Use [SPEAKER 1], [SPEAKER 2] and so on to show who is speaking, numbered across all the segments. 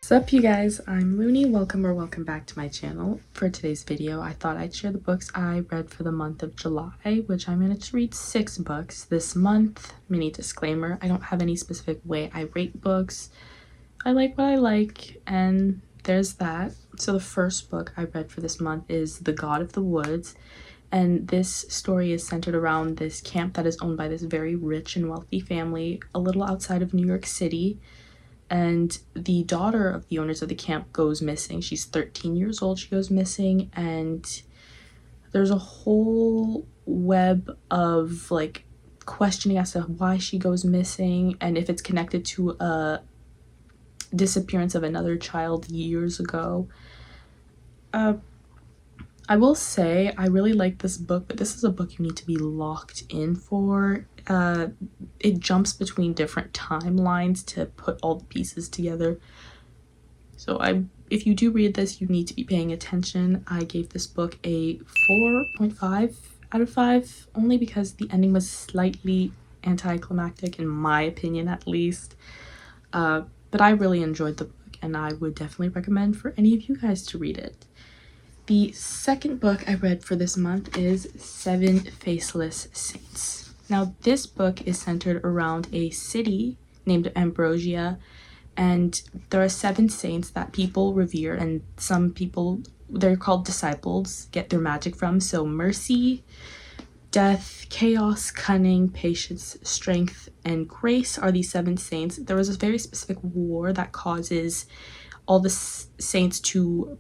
[SPEAKER 1] What's up, you guys? I'm Looney. Welcome back to my channel. For today's video, I thought I'd share the books I read for the month of July, which I managed to read 6 books this month. Mini disclaimer, I don't have any specific way I rate books. I like what I like, and there's that. So the first book I read for this month is The God of the Woods, and this story is centered around this camp that is owned by this very rich and wealthy family a little outside of New York City. And the daughter of the owners of the camp goes missing. She's 13 years old. She goes missing, and there's a whole web of like questioning as to why she goes missing and if it's connected to a disappearance of another child years ago. I will say I really like this book, but this is a book you need to be locked in for. It jumps between different timelines to put all the pieces together. So if you do read this, you need to be paying attention. I gave this book a 4.5 out of 5, only because the ending was slightly anticlimactic, in my opinion at least. But I really enjoyed the book, and I would definitely recommend for any of you guys to read it. The second book I read for this month is Seven Faceless Saints. Now, this book is centered around a city named Ambrosia, and there are 7 saints that people revere, and some people, they're called disciples, get their magic from. So mercy, death, chaos, cunning, patience, strength, and grace are these 7 saints. There was a very specific war that causes all the saints to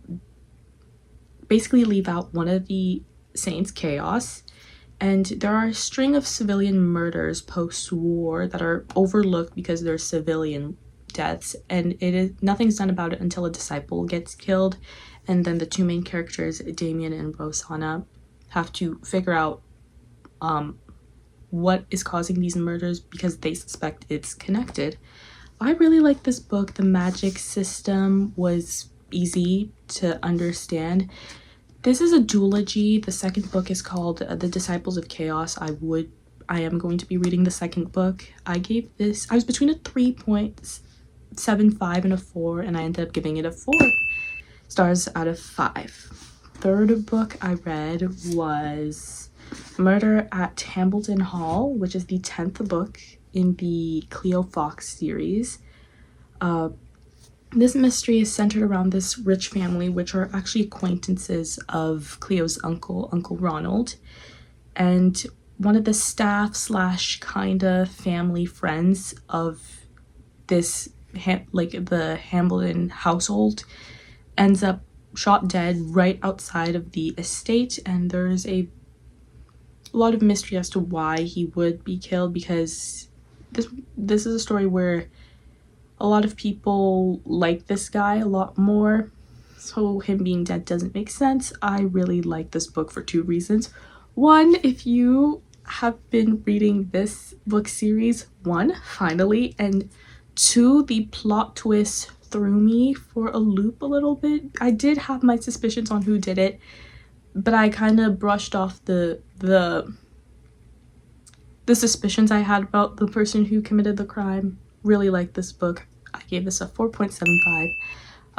[SPEAKER 1] basically leave out one of the saints, Chaos, and there are a string of civilian murders post-war that are overlooked because they're civilian deaths, and nothing's done about it until a disciple gets killed, and then the 2 main characters, Damien and Rosanna, have to figure out what is causing these murders because they suspect it's connected. I really like this book. The magic system was easy to understand. This is a duology. The second book is called The Disciples of Chaos. I am going to be reading the second book. I was between a 3.75 and a 4, and I ended up giving it a 4 stars out of 5. Third book I read was Murder at Hambleton Hall, which is the 10th book in the Cleo Fox series. This mystery is centered around this rich family, which are actually acquaintances of Cleo's uncle, Uncle Ronald. And one of the staff / kinda family friends of this, the Hambleton household, ends up shot dead right outside of the estate. And there's a lot of mystery as to why he would be killed, because this is a story where a lot of people like this guy a lot more, so him being dead doesn't make sense. I really like this book for 2 reasons. 1, if you have been reading this book series, 1, finally, and 2, the plot twist threw me for a loop a little bit. I did have my suspicions on who did it, but I kind of brushed off the suspicions I had about the person who committed the crime. Really like this book. I gave this a 4.75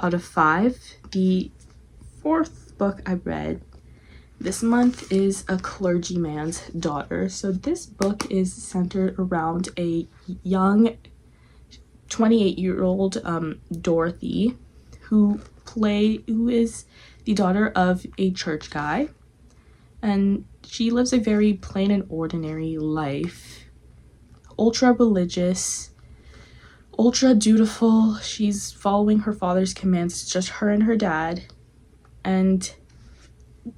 [SPEAKER 1] out of 5. The fourth book I read this month is A Clergyman's Daughter. So this book is centered around a young 28-year-old Dorothy who is the daughter of a church guy, and she lives a very plain and ordinary life. Ultra religious, ultra dutiful. She's following her father's commands. It's just her and her dad. And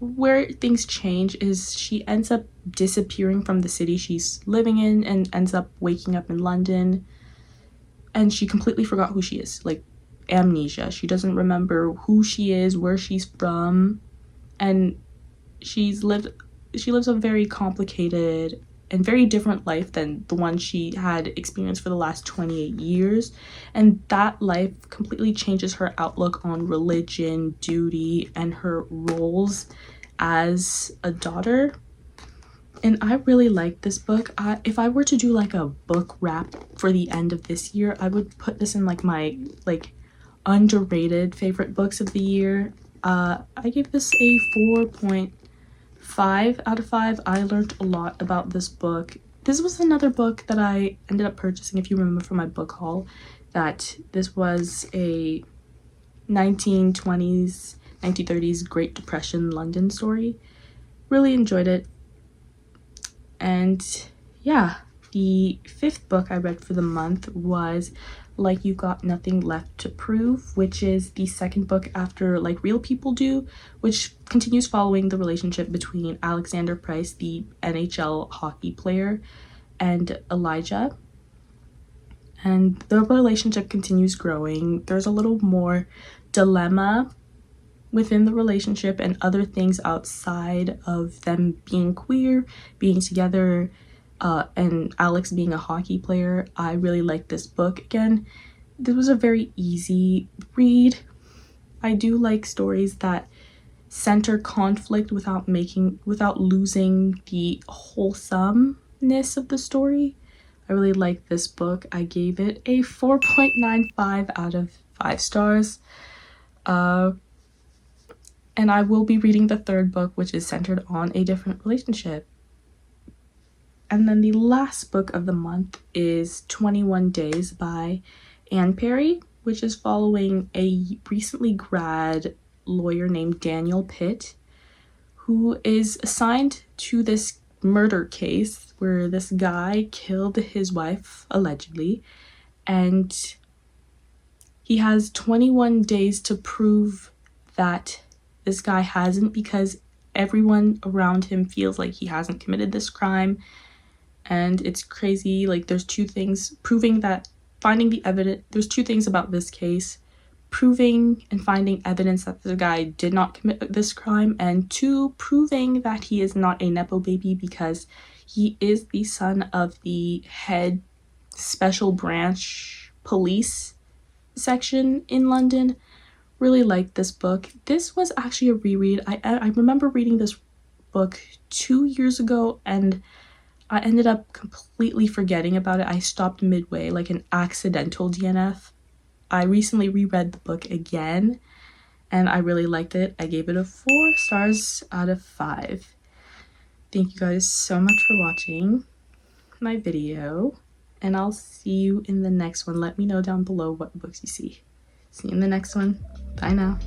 [SPEAKER 1] where things change is she ends up disappearing from the city she's living in and ends up waking up in London, and she completely forgot who she is, like amnesia. She doesn't remember who she is, where she's from, and she lives a very complicated and very different life than the one she had experienced for the last 28 years. And that life completely changes her outlook on religion, duty, and her roles as a daughter. And I really like this book. If I were to do like a book wrap for the end of this year, I would put this in like my underrated favorite books of the year. I gave this a 4.5 out of 5. I learned a lot about this book. This was another book that I ended up purchasing, if you remember from my book haul, that this was a 1920s, 1930s Great Depression London story. Really enjoyed it. And yeah, the 5th book I read for the month was Like You Got Nothing Left to Prove, which is the second book after Like Real People Do, which continues following the relationship between Alexander Price, the NHL hockey player, and Elijah. And the relationship continues growing. There's a little more dilemma within the relationship and other things outside of them being queer, being together, and Alex being a hockey player. I really like this book. Again, this was a very easy read. I do like stories that center conflict without losing the wholesomeness of the story. I really like this book. I gave it a 4.95 out of 5 stars. And I will be reading the 3rd book, which is centered on a different relationship. And then the last book of the month is 21 Days by Anne Perry, which is following a recently grad lawyer named Daniel Pitt, who is assigned to this murder case where this guy killed his wife, allegedly, and he has 21 days to prove that this guy hasn't, because everyone around him feels like he hasn't committed this crime. And it's crazy. Like, there's 2 things: proving that, finding the evidence. There's 2 things about this case: proving and finding evidence that the guy did not commit this crime, and 2, proving that he is not a nepo baby, because he is the son of the head special branch police section in London. Really liked this book. This was actually a reread. I remember reading this book 2 years ago, and I ended up completely forgetting about it. I stopped midway, like an accidental DNF. I recently reread the book again, and I really liked it. I gave it a 4 stars out of 5. Thank you guys so much for watching my video, and I'll see you in the next one. Let me know down below what books you see. See you in the next one. Bye now.